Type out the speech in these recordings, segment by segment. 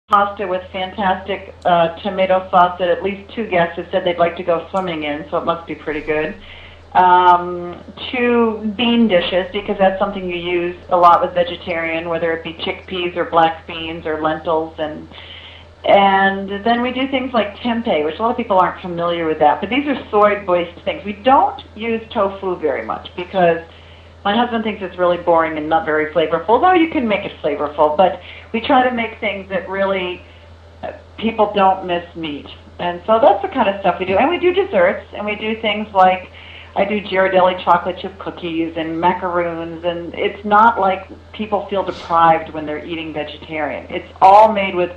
pasta with fantastic tomato sauce that at least two guests have said they'd like to go swimming in, so it must be pretty good. Two bean dishes, because that's something you use a lot with vegetarian, whether it be chickpeas or black beans or lentils, and then we do things like tempeh, which a lot of people aren't familiar with that. But these are soy-based things. We don't use tofu very much because my husband thinks it's really boring and not very flavorful, though you can make it flavorful. But we try to make things that really people don't miss meat. And so that's the kind of stuff we do. And we do desserts, and we do things like I do Ghirardelli chocolate chip cookies and macaroons, and it's not like people feel deprived when they're eating vegetarian. It's all made with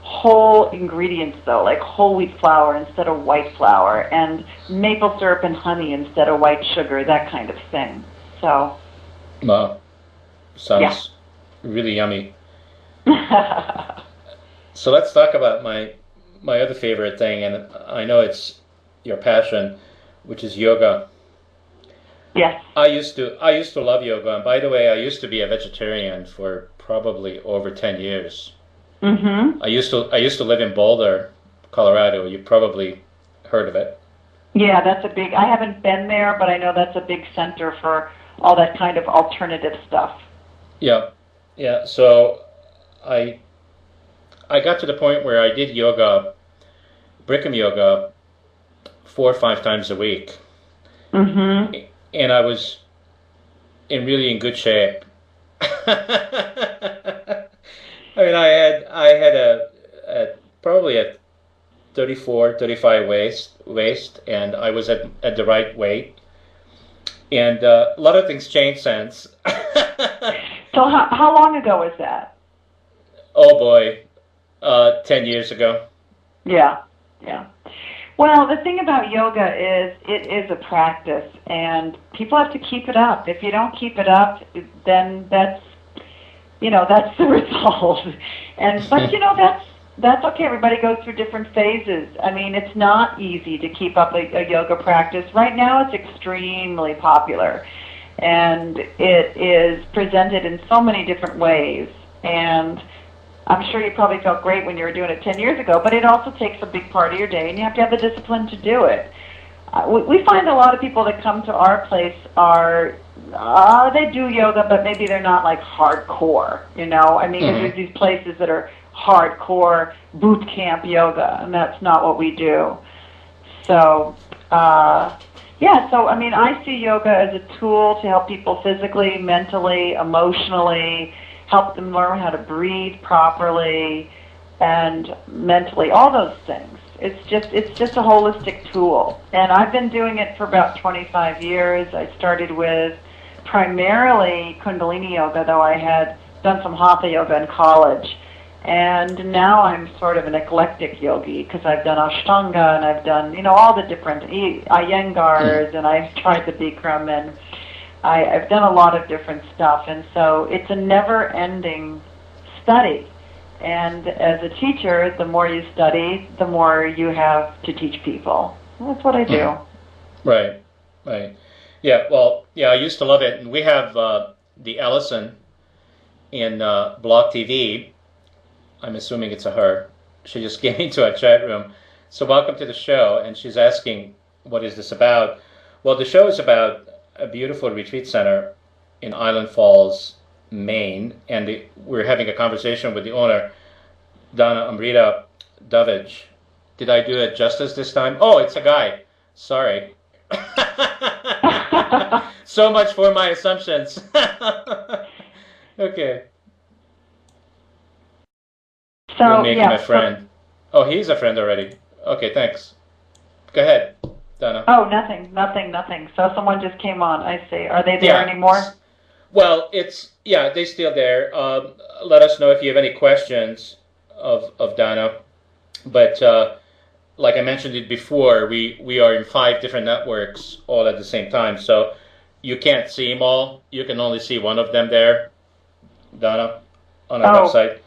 whole ingredients, though, like whole wheat flour instead of white flour, and maple syrup and honey instead of white sugar, that kind of thing. So, wow, sounds really yummy. So let's talk about my other favorite thing, and I know it's your passion, which is yoga. Yes. I used to love yoga, and by the way, I used to be a vegetarian for probably over 10 years. Mm-hmm. I used to live in Boulder, Colorado. You probably heard of it. Yeah, that's a big. I haven't been there, but I know that's a big center for all that kind of alternative stuff. Yeah, yeah. So I got to the point where I did yoga, Bikram yoga, 4 or 5 times a week. Mm-hmm. And I was really in good shape. I mean, I had a probably a 34, 35 waist, and I was at the right weight. And a lot of things changed since. So how long ago was that? Oh boy, 10 years ago. Yeah, yeah. Well, the thing about yoga is it is a practice, and people have to keep it up. If you don't keep it up, then that's the result. But that's okay. Everybody goes through different phases. I mean, it's not easy to keep up a yoga practice. Right now, it's extremely popular, and it is presented in so many different ways. And I'm sure you probably felt great when you were doing it 10 years ago, but it also takes a big part of your day, and you have to have the discipline to do it. We find a lot of people that come to our place they do yoga, but maybe they're not like hardcore, I mean, there's these places that are hardcore boot camp yoga, and that's not what we do. So, I mean, I see yoga as a tool to help people physically, mentally, emotionally, help them learn how to breathe properly and mentally, all those things. It's just a holistic tool. And I've been doing it for about 25 years. I started with primarily Kundalini yoga, though I had done some Hatha yoga in college. And now I'm sort of an eclectic yogi because I've done Ashtanga and I've done, all the different Iyengars, and I've tried the Bikram, and I've done a lot of different stuff. And so it's a never-ending study. And as a teacher, the more you study, the more you have to teach people. That's what I do. Right. Yeah, well, I used to love it. And we have the Ellison in Block TV. I'm assuming it's a her. She just came into our chat room. So welcome to the show. And she's asking, what is this about? Well, the show is about a beautiful retreat center in Island Falls, Maine. And we're having a conversation with the owner, Donna Amrita Dovich. Did I do it justice this time? Oh, it's a guy. Sorry. So much for my assumptions. Okay. So, we'll make him a friend. Oh, he's a friend already. Okay, thanks. Go ahead, Donna. Oh, nothing. So someone just came on, I see. Are they there anymore? Well, they're still there. Let us know if you have any questions of Donna. But like I mentioned it before, we are in 5 different networks all at the same time. So you can't see them all. You can only see one of them there, Donna, on our website.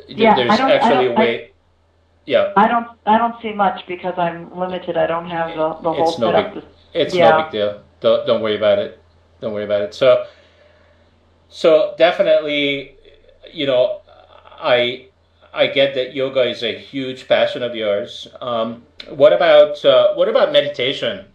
Yeah, there's actually a way. Yeah. I don't see much because I'm limited. I don't have the whole setup. It's no big deal. Don't worry about it. Don't worry about it. So definitely, I I get that yoga is a huge passion of yours. What about meditation?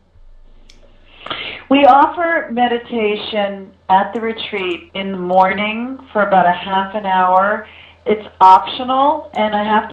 We offer meditation at the retreat in the morning for about a half an hour. It's optional, and I have